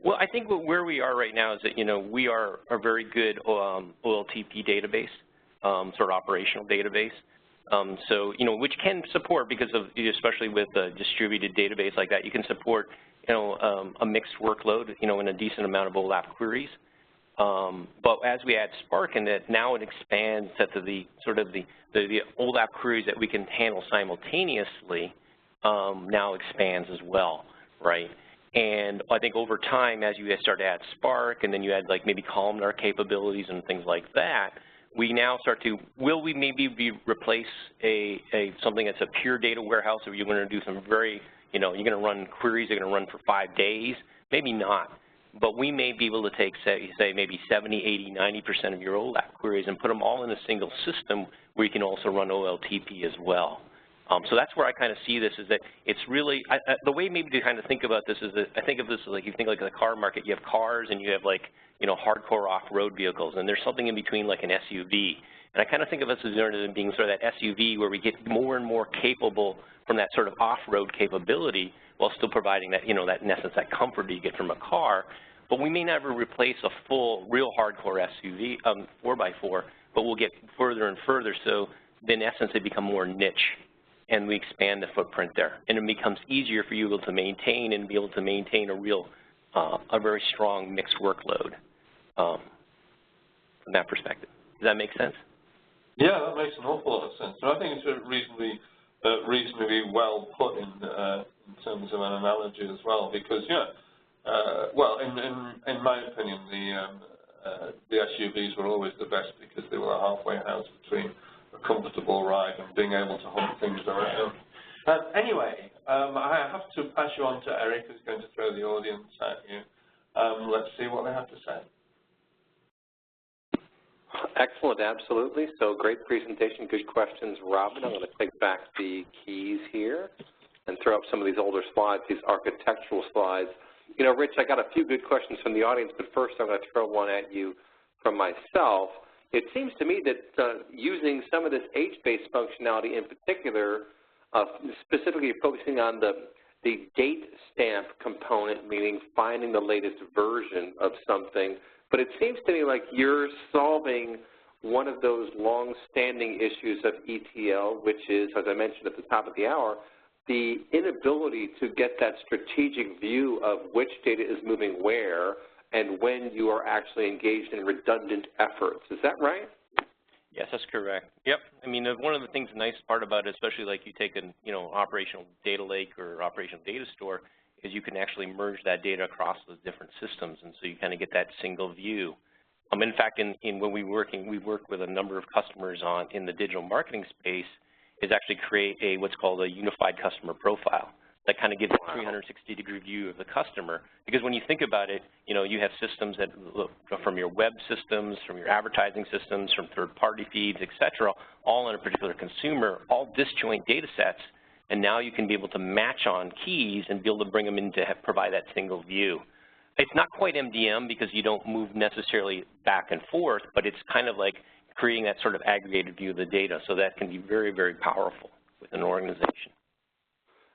Well, I think where we are right now is that, we are a very good OLTP database, sort of operational database. So, which can support, because of, especially with a distributed database like that, you can support, a mixed workload, in a decent amount of OLAP queries. But as we add Spark in it, now it expands to the sort of the OLAP queries that we can handle simultaneously, now expands as well, right? And I think over time, as you start to add Spark, and then you add like maybe columnar capabilities and things like that, we now start to, will we maybe replace something that's a pure data warehouse, or you're going to do some very, you're going to run queries that are going to run for 5 days? Maybe not. But we may be able to take, say maybe 70, 80, 90% of your OLAP queries and put them all in a single system where you can also run OLTP as well. So that's where I kind of see this, is that it's really, the way maybe to kind of think about this is that I think of this like, you think like the car market, you have cars and you have like, hardcore off-road vehicles, and there's something in between like an SUV. And I kind of think of us as being sort of that SUV where we get more and more capable from that sort of off-road capability while still providing that, that in essence, that comfort that you get from a car. But we may never replace a full, real hardcore SUV, 4x4, but we'll get further and further. So in essence, they become more niche, and we expand the footprint there. And it becomes easier for you to maintain and be able to maintain a very strong mixed workload from that perspective. Does that make sense? Yeah, that makes an awful lot of sense. And I think it's reasonably well put in terms of an analogy as well, because well, in my opinion, the SUVs were always the best because they were a halfway house between a comfortable ride and being able to hump things around. Anyway, I have to pass you on to Eric, who's going to throw the audience at you. Let's see what they have to say. Excellent, absolutely. So great presentation, good questions, Robin. I'm going to take back the keys here and throw up some of these older slides, these architectural slides. Rich, I got a few good questions from the audience, but first I'm going to throw one at you from myself. It seems to me that using some of this H-based functionality in particular, specifically focusing on the date stamp component, meaning finding the latest version of something, but it seems to me like you're solving one of those long-standing issues of ETL, which is, as I mentioned at the top of the hour, the inability to get that strategic view of which data is moving where and when you are actually engaged in redundant efforts. Is that right? Yes, that's correct. Yep. I mean, one of the things, the nice part about it, especially like you take an operational data lake or operational data store, is you can actually merge that data across those different systems, and so you kind of get that single view. In fact, when we've worked with a number of customers in the digital marketing space, is actually create what's called a unified customer profile that kind of gives a 360-degree view of the customer. Because when you think about it, you have systems that look from your web systems, from your advertising systems, from third-party feeds, et cetera, all in a particular consumer, all disjoint data sets, and now you can be able to match on keys and be able to bring them in to provide that single view. It's not quite MDM because you don't move necessarily back and forth, but it's kind of like creating that sort of aggregated view of the data, so that can be very, very powerful with an organization.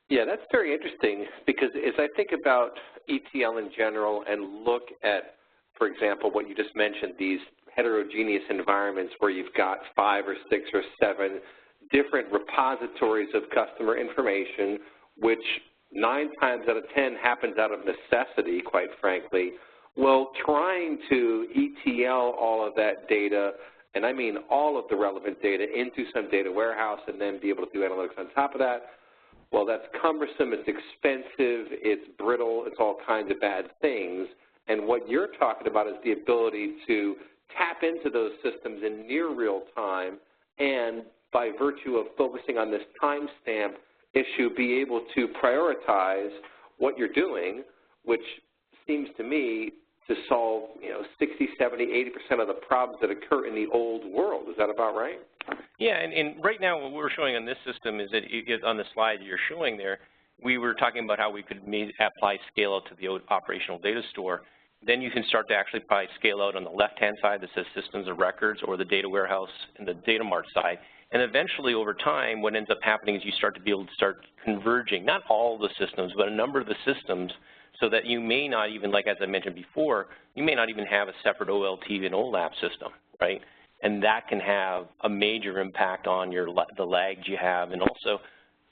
Yeah, that's very interesting because as I think about ETL in general and look at, for example, what you just mentioned, these heterogeneous environments where you've got 5 or 6 or 7 different repositories of customer information, which 9 times out of 10 happens out of necessity, quite frankly. Well, trying to ETL all of that data, and I mean all of the relevant data, into some data warehouse and then be able to do analytics on top of that, well, that's cumbersome, it's expensive, it's brittle, it's all kinds of bad things. And what you're talking about is the ability to tap into those systems in near real time and by virtue of focusing on this timestamp issue, be able to prioritize what you're doing, which seems to me to solve 60, 70, 80% of the problems that occur in the old world. Is that about right? Yeah, and right now what we're showing on this system is that on the slide you're showing there, we were talking about how we could apply scale out to the operational data store. Then you can start to actually probably scale out on the left-hand side that says systems of records or the data warehouse and the data mart side. And eventually over time what ends up happening is you start to be able to start converging, not all the systems, but a number of the systems, so that you may not even, like as I mentioned before, you may not even have a separate OLT and OLAP system, right? And that can have a major impact on the lags you have, and also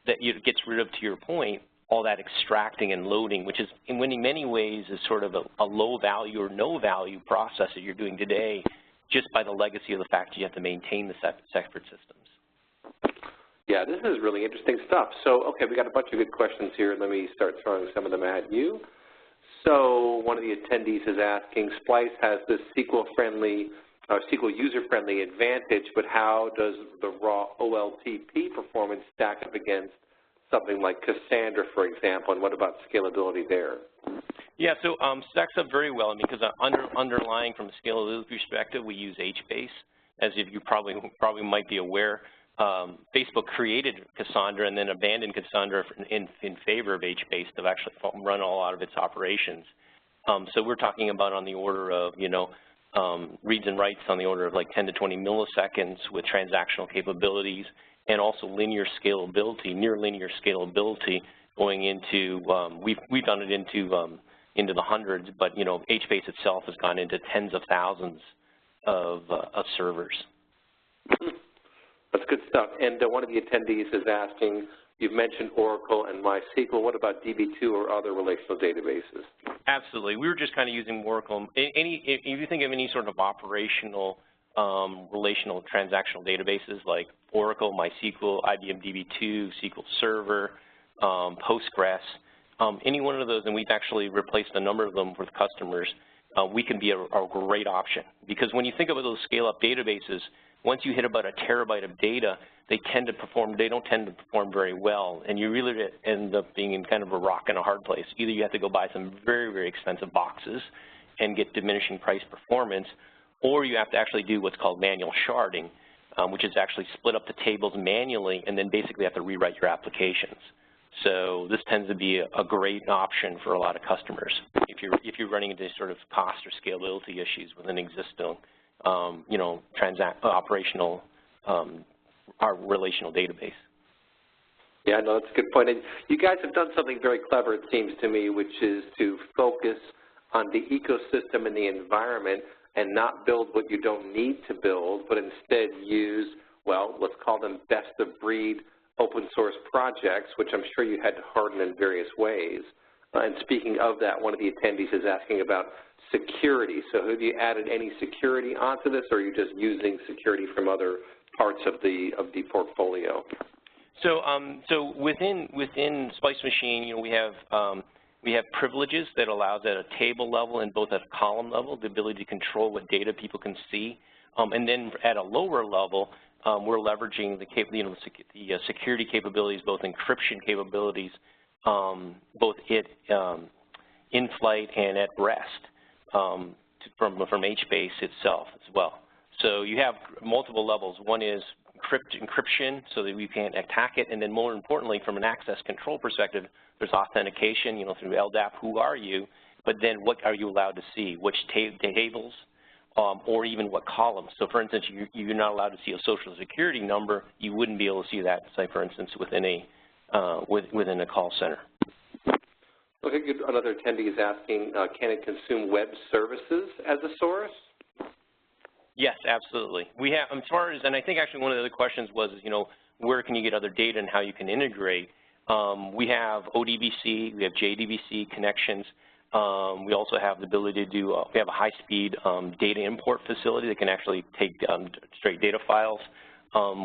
that it gets rid of, to your point, all that extracting and loading, which is in many ways is sort of a low value or no value process that you're doing today, just by the legacy of the fact that you have to maintain the separate systems. Yeah, this is really interesting stuff. So, okay, we got a bunch of good questions here. Let me start throwing some of them at you. So one of the attendees is asking, Splice has this SQL user-friendly advantage, but how does the raw OLTP performance stack up against something like Cassandra, for example, and what about scalability there? Yeah, so stacks up very well. I mean, because underlying from a scalability perspective, we use HBase. As if you probably might be aware, Facebook created Cassandra and then abandoned Cassandra in favor of HBase to actually run all out of its operations. So we're talking about on the order of, reads and writes on the order of like 10 to 20 milliseconds with transactional capabilities, and also linear scalability, near linear scalability going into, we've done it into the hundreds, but you know, HBase itself has gone into tens of thousands of servers. That's good stuff. And one of the attendees is asking, you've mentioned Oracle and MySQL. What about DB2 or other relational databases? Absolutely. We were just kind of using Oracle. If you think of any sort of operational relational transactional databases like Oracle, MySQL, IBM DB2, SQL Server, Postgres, any one of those, and we've actually replaced a number of them with customers, we can be a great option. Because when you think about those scale-up databases, once you hit about a terabyte of data, they don't tend to perform very well, and you really end up being in kind of a rock and a hard place. Either you have to go buy some very, very expensive boxes and get diminishing price performance, or you have to actually do what's called manual sharding, which is actually split up the tables manually and then basically have to rewrite your applications. So this tends to be a great option for a lot of customers if you're running into sort of cost or scalability issues with an existing, you know, operational our relational database. Yeah, no, that's a good point. And you guys have done something very clever, it seems to me, which is to focus on the ecosystem and the environment and not build what you don't need to build, but instead use, well, let's call them best-of-breed open source projects, which I'm sure you had to harden in various ways. And speaking of that, one of the attendees is asking about security. So have you added any security onto this, or are you just using security from other parts of the portfolio? So within Splice Machine, you know, we have privileges that allows at a table level and both at a column level the ability to control what data people can see, and then at a lower level, we're leveraging the security capabilities, both encryption capabilities, both in flight and at rest from HBase itself as well. So you have multiple levels. One is encryption so that we can't attack it, and then more importantly, from an access control perspective, there's authentication, you know, through LDAP, who are you, but then what are you allowed to see, which tables, or even what columns. So for instance, you're not allowed to see a social security number. You wouldn't be able to see that, say, for instance, within a call center. Okay, good. Another attendee is asking, can it consume web services as a source? Yes, absolutely. We have, as far as, and I think actually one of the other questions was, you know, where can you get other data and how you can integrate. We have ODBC, we have JDBC connections. We also have the ability to do, we have a high-speed data import facility that can actually take straight data files.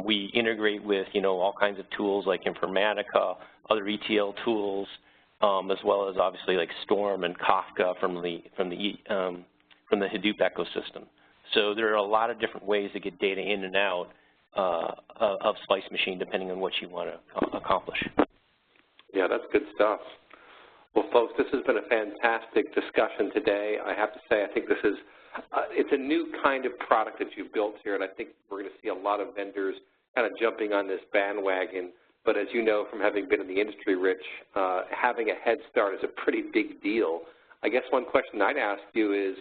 We integrate with, you know, all kinds of tools like Informatica, other ETL tools, as well as obviously like Storm and Kafka from the Hadoop ecosystem. So there are a lot of different ways to get data in and out of Splice Machine depending on what you want to accomplish. Yeah, that's good stuff. Well, folks, this has been a fantastic discussion today. I have to say, I think this is, it's a new kind of product that you've built here, and I think we're going to see a lot of vendors kind of jumping on this bandwagon. But as you know from having been in the industry, Rich, having a head start is a pretty big deal. I guess one question I'd ask you is,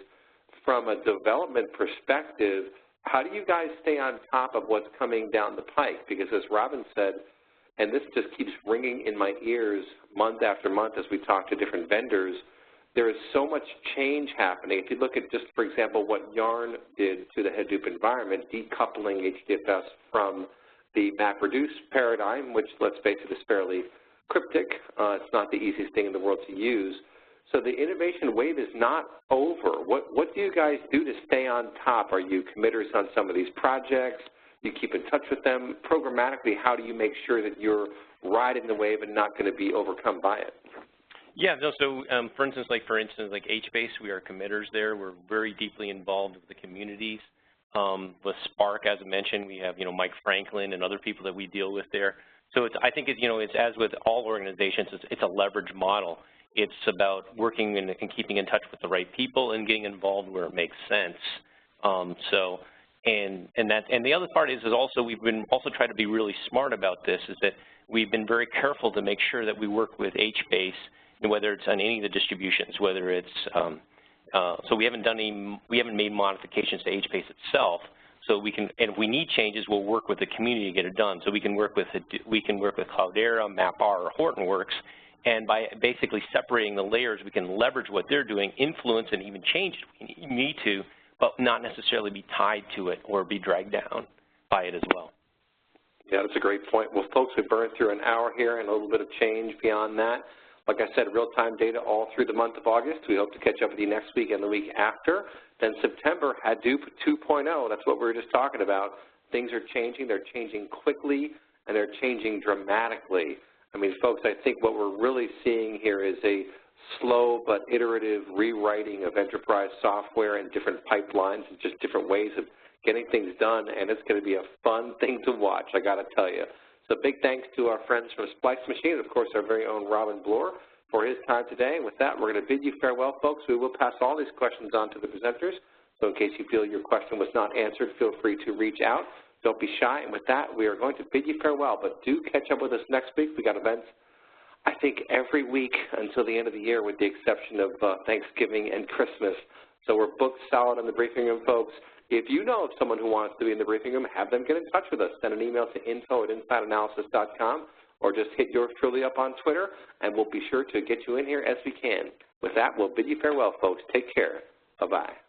from a development perspective, how do you guys stay on top of what's coming down the pike? Because as Robin said, and this just keeps ringing in my ears month after month as we talk to different vendors, there is so much change happening. If you look at just, for example, what Yarn did to the Hadoop environment, decoupling HDFS from the MapReduce paradigm, which, let's face it, is fairly cryptic. It's not the easiest thing in the world to use. So the innovation wave is not over. What do you guys do to stay on top? Are you committers on some of these projects? You keep in touch with them? Programmatically, how do you make sure that you're riding the wave and not going to be overcome by it? Yeah, no, so for instance, like HBase, we are committers there. We're very deeply involved with the communities. With Spark, as I mentioned, we have, you know, Mike Franklin and other people that we deal with there. So it's, I think, you know, it's as with all organizations, it's a leverage model. It's about working and keeping in touch with the right people and getting involved where it makes sense. And the other part is also we've been also trying to be really smart about this, is that we've been very careful to make sure that we work with HBase, and whether it's on any of the distributions, whether it's So we haven't made modifications to HBase itself. So we can, and if we need changes, we'll work with the community to get it done. So we can work with Cloudera, MapR, or Hortonworks, and by basically separating the layers, we can leverage what they're doing, influence, and even change it if we need to, but not necessarily be tied to it or be dragged down by it as well. Yeah, that's a great point. Well, folks, we burned through an hour here and a little bit of change beyond that. Like I said, real-time data all through the month of August. We hope to catch up with you next week and the week after. Then September, Hadoop 2.0. That's what we were just talking about. Things are changing. They're changing quickly, and they're changing dramatically. I mean, folks, I think what we're really seeing here is a slow but iterative rewriting of enterprise software and different pipelines and just different ways of getting things done, and it's going to be a fun thing to watch, I got to tell you. So big thanks to our friends from Splice Machine, and of course our very own Robin Bloor for his time today. And with that, we're going to bid you farewell, folks. We will pass all these questions on to the presenters. So in case you feel your question was not answered, feel free to reach out. Don't be shy. And with that, we are going to bid you farewell. But do catch up with us next week. We got events, I think, every week until the end of the year, with the exception of Thanksgiving and Christmas. So we're booked solid on the briefing room, folks. If you know of someone who wants to be in the briefing room, have them get in touch with us. Send an email to info@insideanalysis.com or just hit yours truly up on Twitter, and we'll be sure to get you in here as we can. With that, we'll bid you farewell, folks. Take care. Bye-bye.